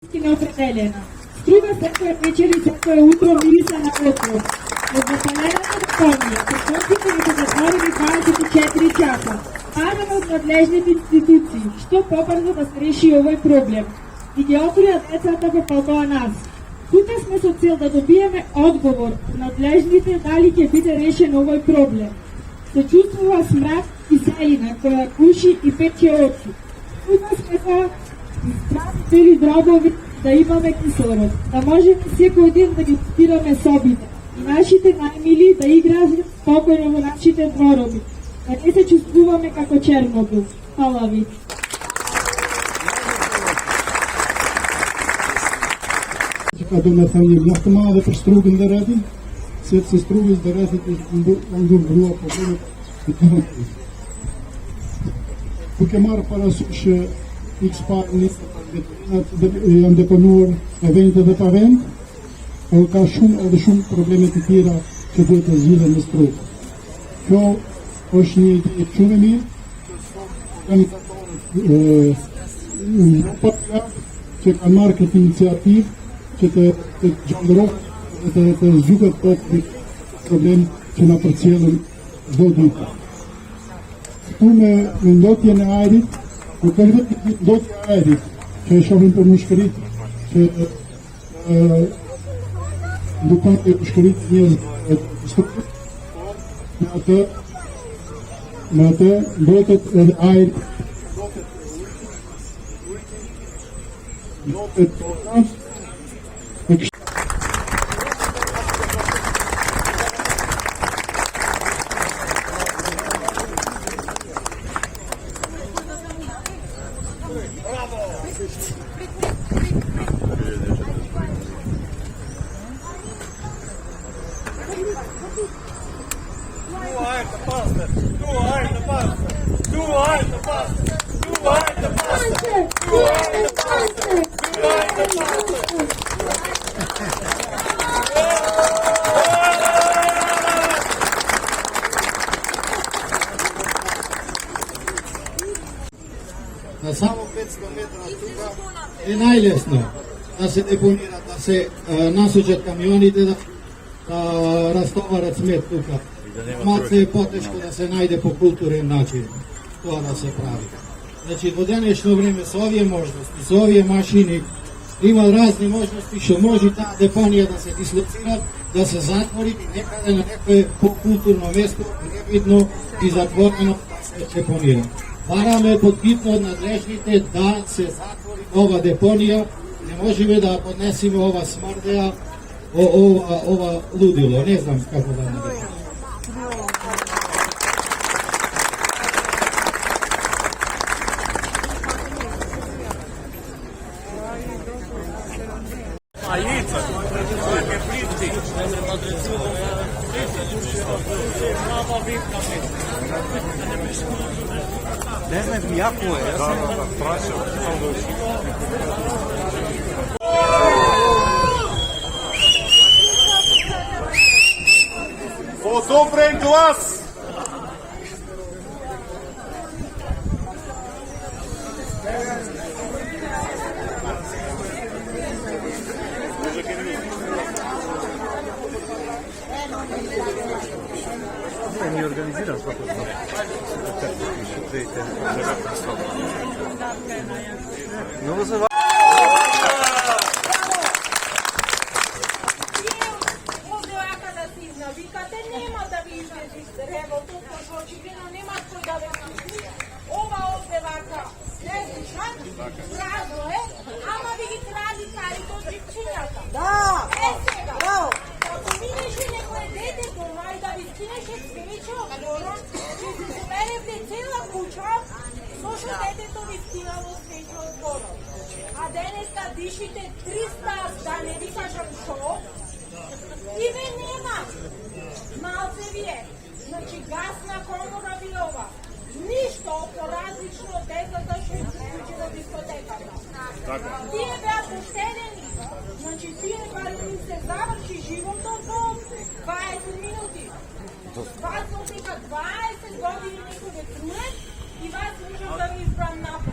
Неопределена. Струва секоја вечер и секоја утро мириса на отров. Од запалената депонија, прекоците ни се затворени 24 часа. Бараме од надлежните институции, што побрзо да се реши овој проблем и ги окрија децата по нас. Тука сме со цел да добиеме одговор од надлежните дали ќе биде решен овој проблем. Се чувствува смрак и зелина која гуши и пече очи. Тука сме за здрави дробови да имаме кислород, да можеме секој ден да ги спираме собите и нашите најмили да играат спокојно во нашите дворови, да не се чувствуваме како Чернобил. Фала ви. Като на фамилија многу мало да пристругам да ради, се струги да разите ангургруа по време. Тук мар para sushi X-Par jam deponuar evente dhe pavend, por ka shumë probleme të tjera që duhet të zgjidhen në struk. Kjo është një ide shumë e mirë, organizatorët që kanë marrë këtë iniciativë që të gjallërohet dhe të zgjidhet këtë problem që na përcjellën çdo ditë. Këtu me ndotjen e ajrit, nuk është vetëm ndotja e ajrit, që e shohim për mushkërit, që ndukon të mushkërit njerëz me atë ndotet edhe ajri, ndotet toka, Na samo 500 metra od tuka je najlesno da se deponira, da se nasuđat kamionite, da rastovarat smet tuka. Mace je poteško da se najde po kulturen način to da se pravi. Znači, do današnje vreme s ovije možnosti, s ovije mašini, ima razne možnosti što može ta deponija da se dislocira, da se zatvori i nekada na nekoj kulturno mesto nevidno i zatvoreno da se deponira. Barame podbitno od nadležnite da se zatvori ova deponija, ne možemo da podnesimo ova smrdeja, ova ludilo, ne znam kako da ne kažem. Ne znam jako je, ja sam praćao. Odobren glas! Не организиран свакog dana. Много се Викате нема да ви излези древото, пошто очигледно нема кој да ве пусти. Ова одевака не слушам, празно е, ама ви ги кради парите од джипчињата. Да! Е сега, ако видеше некој дете дома и да ви скинеше свече од дворот, ќе се соберевте цела куќа, зошто детето ви скинало свече од дворот. А денеска дишите 300, да не ви кажам шо, и ве нема. Малце ви е. Значи гасна комора ви ова. Ништо поразлично од децата што им се случи во дискотеката. Тие беа поштедени. Значи тие барем им се заврши животот во 20 минути. Вас дека 20 години некој ве труе и вас можам да ви избрам напред.